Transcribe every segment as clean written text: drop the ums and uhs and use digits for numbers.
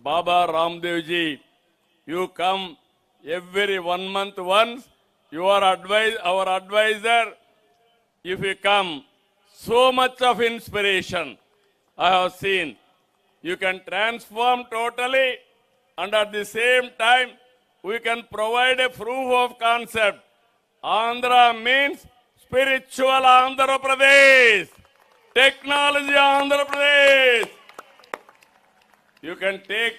Baba Ramdev ji, you come every 1 month once. You are our advisor. If you come, so much of inspiration I have seen. You can transform totally, and at the same time, we can provide a proof of concept. Andhra means spiritual Andhra Pradesh, technology Andhra Pradesh. You can take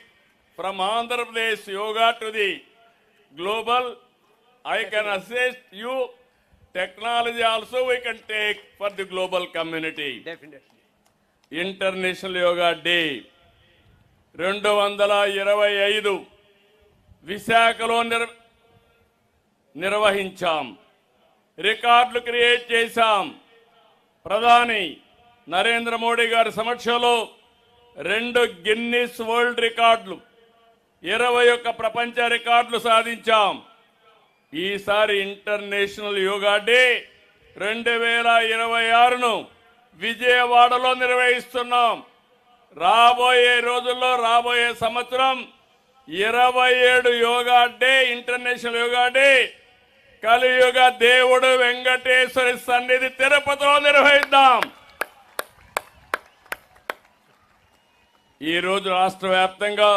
from Andhra Pradesh yoga to the global. I can assist you. Technology also we can take for the global community. Definitely. International Yoga Day 225 విశాఖలో నిర్వహించాం. రికార్డులు create చేశాం. ప్రధాని నరేంద్ర మోడీ గారి సమక్షంలో 2 Guinness world రికార్డులు, 21 ప్రపంచ రికార్డులు సాధించాం. ఈసారి ఇంటర్నేషనల్ యోగా డే 2026ను విజయవాడలో నిర్వహిస్తున్నాం. రాబోయే రోజుల్లో, రాబోయే సంవత్సరం 27 yoga day, international yoga day కలియుగ దేవుడు వెంకటేశ్వరి సన్నిధి తిరుపతిలో నిర్వహిద్దాం. ఈరోజు రాష్ట్ర వ్యాప్తంగా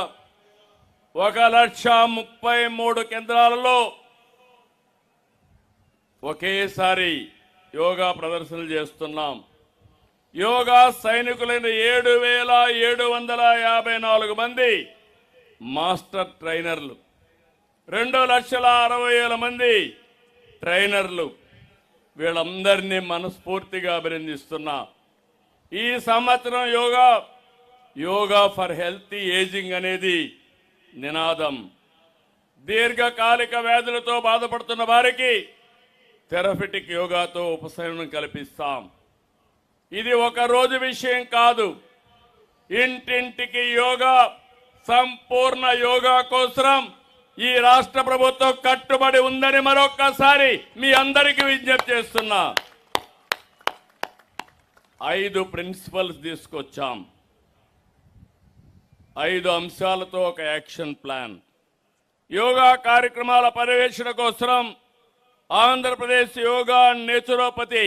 1,33 కేంద్రాలలో ఒకేసారి యోగా ప్రదర్శనలు చేస్తున్నాం. యోగా సైనికులైన 7,754 మంది మాస్టర్ ట్రైనర్లు, 2,60,60,000 మంది ట్రైనర్లు, వీళ్ళందరినీ మనస్ఫూర్తిగా అభినందిస్తున్నా. ఈ సంవత్సరం యోగా ఫర్ హెల్తీ ఏజింగ్ అనేది నినాదం. దీర్ఘకాలిక వ్యాధులతో బాధపడుతున్న వారికి థెరపిటిక్ యోగాతో ఉపశమనం కల్పిస్తాం. ఇది ఒక రోజు విషయం కాదు. ఇంటింటికి యోగా, సంపూర్ణ యోగా కోసం ఈ రాష్ట్ర ప్రభుత్వం కట్టుబడి ఉందని మరొక్కసారి మీ అందరికీ విజ్ఞప్తి చేస్తున్నా. 5 ప్రిన్సిపల్స్ తీసుకొచ్చాం. 5 అంశాలతో ఒక యాక్షన్ ప్లాన్. యోగా కార్యక్రమాల పర్యవేక్షణ కోసం ఆంధ్రప్రదేశ్ యోగా నేచురోపతి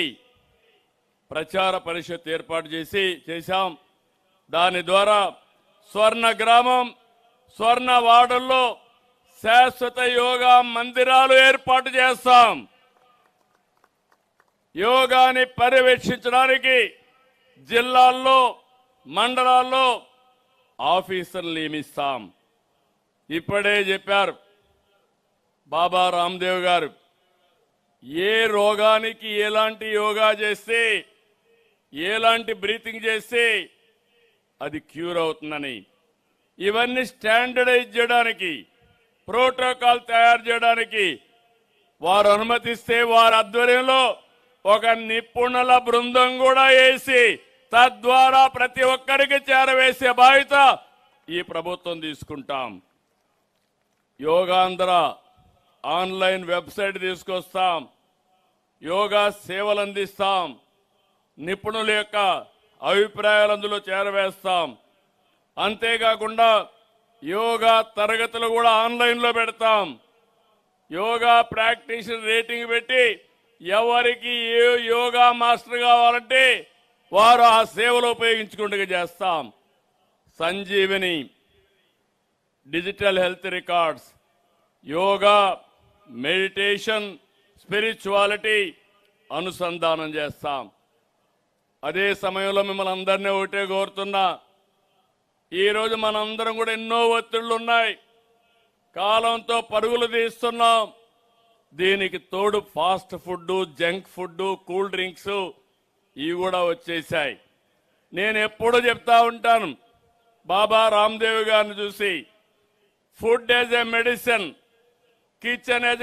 ప్రచార పరిషత్ ఏర్పాటు చేశాం. దాని ద్వారా స్వర్ణ గ్రామం, స్వర్ణ వార్డుల్లో శాశ్వత యోగా మందిరాలు ఏర్పాటు చేస్తాం. యోగాని పర్యవేక్షించడానికి జిల్లాల్లో, మండలాల్లో ఆఫీసర్లు నియమిస్తాం. ఇప్పుడే చెప్పారు బాబా రామ్దేవ్ గారు, ఏ రోగానికి ఎలాంటి యోగా చేస్తే, ఎలాంటి బ్రీతింగ్ చేస్తే అది క్యూర్ అవుతుందని. ఇవన్నీ స్టాండర్డైజ్ చేయడానికి, ప్రోటోకాల్ తయారు చేయడానికి వారు అనుమతిస్తే వారి ఆధ్వర్యంలో ఒక నిపుణుల బృందం కూడా వేసి తద్వారా ప్రతి ఒక్కరికి చేరవేసే బాధ్యత ఈ ప్రభుత్వం తీసుకుంటాం. యోగాంధ్ర ఆన్లైన్ వెబ్సైట్ తీసుకొస్తాం. యోగా సేవలు అందిస్తాం. నిపుణుల యొక్క అభిప్రాయాలు అందులో చేరవేస్తాం. అంతేకాకుండా యోగా తరగతులు కూడా ఆన్లైన్లో పెడతాం. యోగా ప్రాక్టీషనర్ రేటింగ్ పెట్టి ఎవరికి ఏ యోగా మాస్టర్ కావాలంటే వారు ఆ సేవలు ఉపయోగించుకుంటూ చేస్తాం. Sanjeevini digital health records, yoga, meditation, spirituality అనుసంధానం చేస్తాం. అదే సమయంలో మిమ్మల్ని అందరినీ ఒకటే కోరుతున్నా, ఈరోజు మనందరం కూడా ఎన్నో ఒత్తిళ్లు ఉన్నాయి. కాలంతో పరుగులు తీస్తున్నాం. దీనికి తోడు fast food, junk food, cool drinks ఇవి కూడా వచ్చేసాయి. నేను ఎప్పుడూ చెప్తా ఉంటాను, బాబా రామ్దేవ్ గారిని చూసి, food as a medicine, kitchen as a